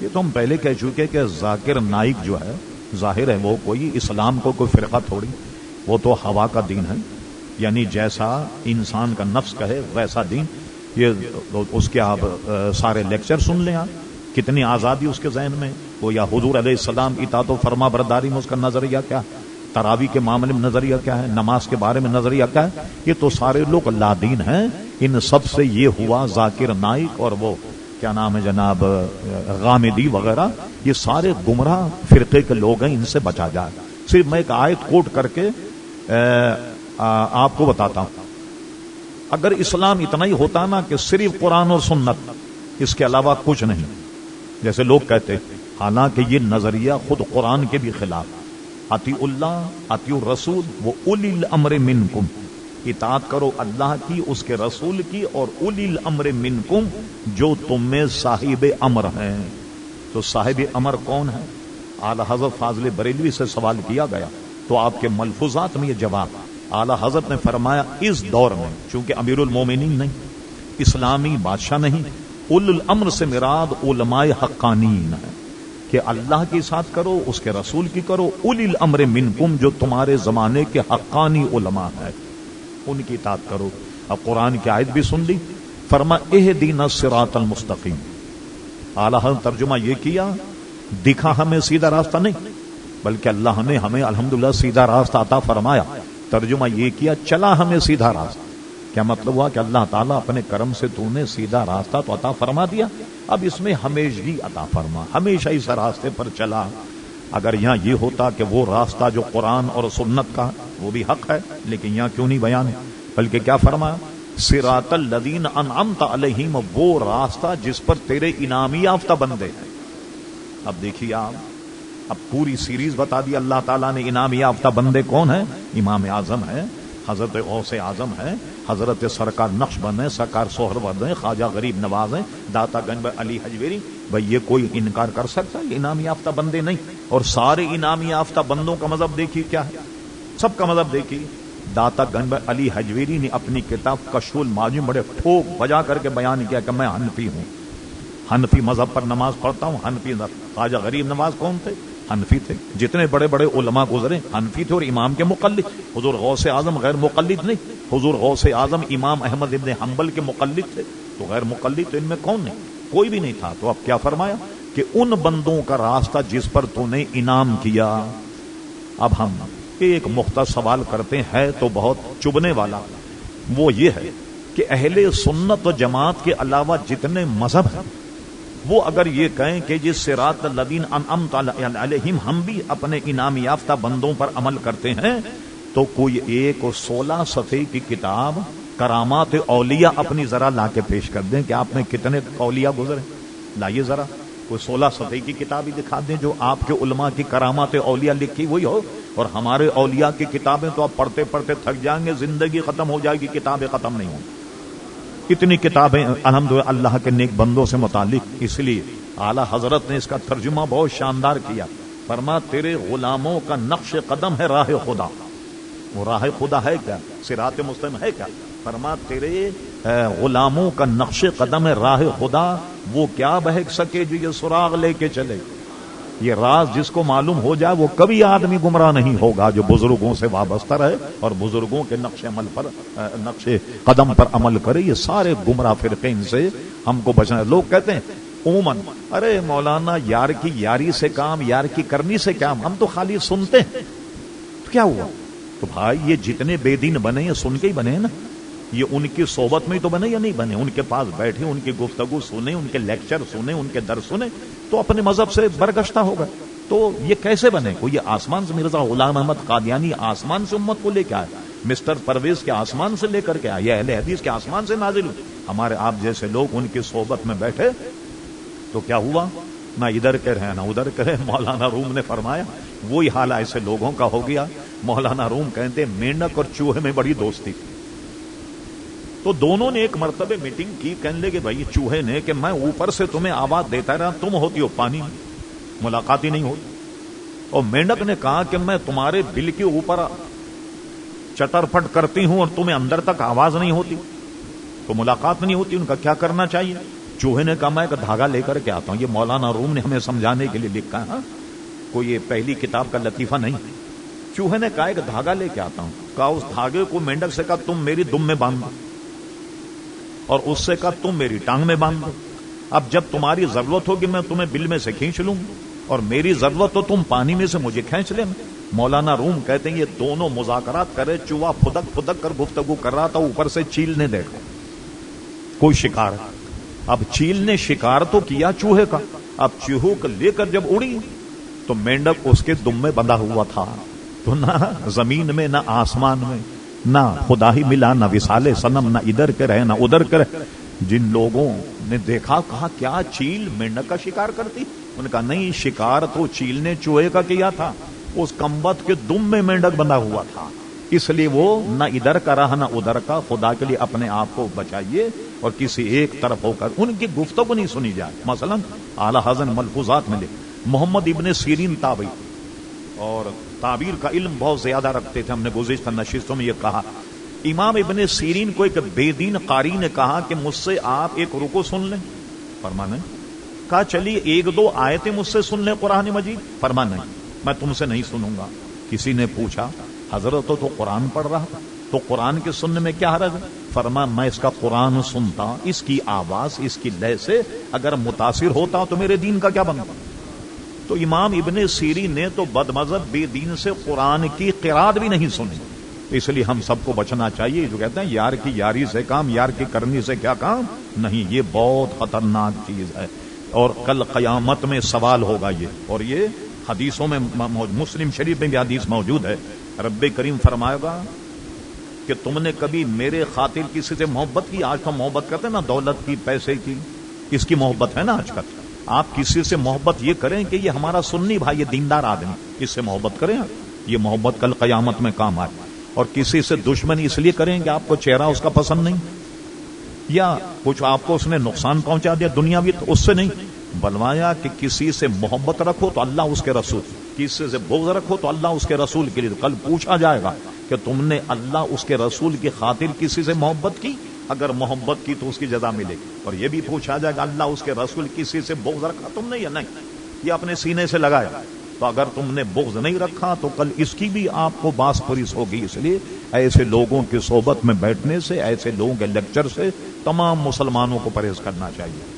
یہ تو ہم پہلے کہہ چکے کہ ذاکر نائک جو ہے ظاہر ہے وہ کوئی اسلام کو کوئی فرقہ تھوڑی، وہ تو ہوا کا دین ہے، یعنی جیسا انسان کا نفس کہے ویسا دین. یہ اس کے آپ سارے لیکچر سن لیں، آپ کتنی آزادی اس کے ذہن میں. وہ یا حضور علیہ السلام اطاعت و فرما برداری میں اس کا نظریہ کیا ہے، تراویح کے معاملے میں نظریہ کیا ہے، نماز کے بارے میں نظریہ کیا ہے. یہ تو سارے لوگ لادین ہیں. ان سب سے یہ ہوا ذاکر نائک اور وہ کیا نام ہے جناب غامدی وغیرہ، یہ سارے گمراہ فرقے کے لوگ ہیں، ان سے بچا جائے. صرف میں ایک آیت کوٹ کر کے آپ کو بتاتا ہوں. اگر اسلام اتنا ہی ہوتا نا کہ صرف قرآن اور سنت، اس کے علاوہ کچھ نہیں، جیسے لوگ کہتے، حالانکہ یہ نظریہ خود قرآن کے بھی خلاف. اطیعوا اللہ اطیعوا الرسول و اولی الامر منکم، اطاعت کرو اللہ کی، اس کے رسول کی، اور اولی الامر منکم، جو تم میں صاحب امر ہیں. تو صاحب امر کون ہے؟ اعلی حضرت فاضل بریلوی سے سوال کیا گیا تو آپ کے ملفوظات میں یہ جواب. اعلی حضرت نے فرمایا اس دور میں چونکہ امیر المومنین نہیں، اسلامی بادشاہ نہیں، اول الامر سے مراد علماء حقانین ہے کہ اللہ کی اطاعت کرو، اس کے رسول کی کرو. اولی الامر منکم، جو تمہارے زمانے کے حقانی علماء ہیں ان کی اطاعت کرو. اب قرآن کی آیت بھی سن لی، فرما اہدنا الصراط المستقیم. اعلیٰ حضرت ترجمہ یہ کیا، دکھا ہمیں سیدھا راستہ نہیں بلکہ اللہ نے ہمیں الحمدللہ سیدھا راستہ عطا فرمایا. ترجمہ یہ کیا، چلا ہمیں سیدھا راستہ. کیا مطلب ہوا کہ اللہ تعالیٰ اپنے کرم سے تو نے سیدھا راستہ تو عطا فرما دیا، اب اس میں ہمیشگی عطا فرما، ہمیشہ اس راستے پر چلا. اگر یہاں یہ ہوتا کہ وہ راستہ جو قرآن اور سنت کا وہ بھی حق ہے، لیکن یہاں کیوں نہیں بیان ہے، بلکہ کیا فرمایا، صراط الذین انعمت علیہم، وہ راستہ جس پر تیرے انعامی یافتہ بندے ہیں. اب دیکھیے آپ، اب پوری سیریز بتا دی اللہ تعالیٰ نے. انعامی یافتہ بندے کون ہیں؟ امام اعظم ہے، حضرت غوث اعظم ہے، حضرت سرکار نقشبند ہیں، سرکار سہرورد ہیں، خواجہ غریب نواز ہیں، داتا گنج علی حجویری. بھئی یہ کوئی انکار کر سکتا ہے؟ انعامی یافتہ بندے نہیں. اور سارے انعامی یافتہ بندوں کا مذہب دیکھیے کیا ہے، سب کا مذہب دیکھیے. داتا گنج علی حجویری نے اپنی کتاب کشف المعانی بڑے ٹھوک بجا کر کے بیان کیا کہ میں حنفی ہوں، حنفی مذہب پر نماز پڑھتا ہوں. حنفی خواجہ غریب نواز کون تھے؟ حنفی تھے. جتنے بڑے بڑے علماء گزرے حنفی تھے اور امام کے مقلد. حضور غوث اعظم غیر مقلد نہیں، حضور غوث اعظم امام احمد ابن حنبل کے مقلد تھے. تو غیر مقلد تو ان میں کون نہیں، کوئی بھی نہیں تھا. تو اب کیا فرمایا کہ ان بندوں کا راستہ جس پر تو نے انعام کیا. اب ہم ایک مختصر سوال کرتے ہیں تو بہت چبھنے والا، وہ یہ ہے کہ اہل سنت و جماعت کے علاوہ جتنے مذہب ہیں وہ اگر یہ کہیں کہ جس صراط الذین انعمت علیہم ہم بھی اپنے انعام یافتہ بندوں پر عمل کرتے ہیں، تو کوئی ایک 16 صفحے کی کتاب کرامات اولیاء اپنی ذرا لا کے پیش کر دیں کہ آپ نے کتنے اولیاء گزرے. لائیے ذرا کوئی 16 صفحے کی کتاب ہی دکھا دیں جو آپ کے علماء کی کرامات اولیاء لکھی ہوئی ہو. اور ہمارے اولیاء کی کتابیں تو آپ پڑھتے پڑھتے تھک جائیں گے، زندگی ختم ہو جائے گی، کتابیں ختم نہیں ہوں. اتنی کتابیں الحمدللہ اللہ کے نیک بندوں سے متعلق. اس لیے اعلیٰ حضرت نے اس کا ترجمہ بہت شاندار کیا. فرما تیرے غلاموں کا نقش قدم ہے راہ خدا. وہ راہ خدا ہے کیا؟ صراط مستقیم ہے کیا؟ فرما تیرے غلاموں کا نقش قدم ہے راہ خدا. وہ کیا بہک سکے جو یہ سراغ لے کے چلے. یہ راز جس کو معلوم ہو جائے وہ کبھی آدمی گمراہ نہیں ہوگا، جو بزرگوں سے وابستہ رہے اور بزرگوں کے نقش قدم پر عمل کرے. یہ سارے گمراہ فرقے ان سے ہم کو بچنا. لوگ کہتے ہیں عموماً ارے مولانا یار کی یاری سے کام، یار کی کرنی سے کام، ہم تو خالی سنتے ہیں. تو کیا ہوا؟ تو بھائی یہ جتنے بے دین بنے یہ سن کے ہی بنے نا، یہ ان کی صحبت میں ہی تو بنے یا نہیں بنے. ان کے پاس بیٹھے، ان کی گفتگو سنیں، ان کے لیکچر سنیں، ان کے درس سنیں تو اپنے مذہب سے برگشتہ ہوگا. تو یہ کیسے بنے؟ کوئی آسمان سے مرزا غلام احمد قادیانی آسمان سے امت کو لے کے آئے، مسٹر پرویز کے آسمان سے لے کر کے آئے، اہل حدیث کے آسمان سے نازل ہوئے. ہمارے آپ جیسے لوگ ان کی صحبت میں بیٹھے تو کیا ہوا؟ نہ ادھر کے رہے نہ ادھر کے رہے. مولانا روم نے فرمایا وہی حال ایسے لوگوں کا ہو گیا. مولانا روم کہتے مینڈک اور چوہے میں بڑی دوستی تھی. تو دونوں نے ایک مرتبہ میٹنگ کی، کہنے لگے بھائی چوہے نے کہ میں اوپر سے تمہیں آواز دیتا رہا، تم ہوتی ہو پانی میں، ملاقات ہی نہیں ہوتی. اور مینڈک نے کہا کہ میں تمہارے بل کے اوپر چٹر پٹ کرتی ہوں اور تمہیں اندر تک آواز نہیں ہوتی تو ملاقات نہیں ہوتی. ان کا کیا کرنا چاہیے؟ چوہے نے کہا میں ایک دھاگا لے کر کے آتا ہوں. یہ مولانا روم نے ہمیں سمجھانے کے لیے لکھا ہے, کوئی یہ پہلی کتاب کا لطیفہ نہیں. چوہے نے کہا ایک دھاگا لے کے آتا ہوں. کہا اس دھاگے کو مینڈک سے کہا تم میری دم میں باندھ دو, اور اس سے کہا تم میری ٹانگ میں باندھ دو. اب جب تمہاری ضرورت ہوگی میں تمہیں بل میں سے کھینچ لوں, اور میری ضرورت ہو تم پانی میں سے مجھے کھینچ لینا. مولانا روم کہتے ہیں یہ دونوں مذاکرات کرے, چوہا پھدک پھدک کر گفتگو کر رہا تھا, اوپر سے چیل نے دیکھا کوئی شکار. اب چیل نے شکار تو کیا چوہے کا, اب چوہوں کو لے کر جب اڑی تو مینڈک اس کے دم میں بندھا ہوا تھا. تو نہ زمین میں نہ آسمان میں نہ خدا ہی ملا, نہ وصال صنم, نہ ادھر کے رہے نہ ادھر کے رہے. جن لوگوں نے دیکھا کہا کیا چیل مینڈک کا شکار کرتی؟ انہوں نے کہا نہیں, شکار تو چیل نے چوہے کا کیا تھا, اس کمبخت کے دم میں مینڈک بندھا ہوا تھا, اس لیے وہ نہ ادھر کا رہا نہ ادھر کا. خدا کے لیے اپنے آپ کو بچائیے اور کسی ایک طرف ہو کر ان کی گفتگو نہیں سنی جائے. مثلا اعلی حضرت ملفوظات میں محمد ابن سیرین تابعی اور تعبیر کا علم بہت زیادہ رکھتے تھے. ہم نے گزشتہ نشستوں میں یہ کہا, امام ابن سیرین کو ایک بے دین قاری نے کہا کہ مجھ سے آپ ایک رکو سن لیں. فرمانے کہا چلیے ایک دو آیتیں مجھ سے سن لیں قرآن مجید. فرمانے میں تم سے نہیں سنوں گا. کسی نے پوچھا حضرت تو قرآن پڑھ رہا تھا, تو قرآن کے سننے میں کیا حرج ہے؟ فرما میں اس کا قرآن سنتا, اس کی آواز اس کی لے سے اگر متاثر ہوتا تو میرے دین کا کیا بنتا. تو امام ابن سیرین نے تو بد مذہب بے دین سے قرآن کی قرات بھی نہیں سنی. اس لیے ہم سب کو بچنا چاہیے. جو کہتے ہیں یار کی یاری سے کام, یار کی کرنی سے کیا کام نہیں, یہ بہت خطرناک چیز ہے. اور کل قیامت میں سوال ہوگا یہ, اور یہ حدیثوں میں مسلم شریف میں بھی حدیث موجود ہے. رب کریم فرمائے گا کہ تم نے کبھی میرے خاطر کسی سے محبت کی؟ آج تو محبت کرتے ہیں نا دولت کی, پیسے کی, اس کی محبت ہے نا آج کل. آپ کسی سے محبت یہ کریں کہ یہ ہمارا سنی بھائی, یہ دیندار آدمی, اس سے محبت کریں, یہ محبت کل قیامت میں کام آئے. اور کسی سے دشمنی اس لیے کریں کہ آپ کو چہرہ اس کا پسند نہیں, یا کچھ آپ کو اس نے نقصان پہنچا دیا دنیاوی, تو اس سے نہیں. بلوایا کہ کسی سے محبت رکھو تو اللہ اس کے رسول, کسی سے بغض رکھو تو اللہ اس کے رسول کے لیے. کل پوچھا جائے گا کہ تم نے اللہ اس کے رسول کی خاطر کسی سے محبت کی؟ اگر محبت کی تو اس کی جزا ملے گی. اور یہ بھی پوچھا جائے گا اللہ اس کے رسول کسی سے بغض رکھا تم نے یا نہیں, یہ اپنے سینے سے لگایا. تو اگر تم نے بغض نہیں رکھا تو کل اس کی بھی آپ کو باس پرس ہوگی. اس لیے ایسے لوگوں کی صحبت میں بیٹھنے سے, ایسے لوگوں کے لیکچر سے تمام مسلمانوں کو پرہیز کرنا چاہیے.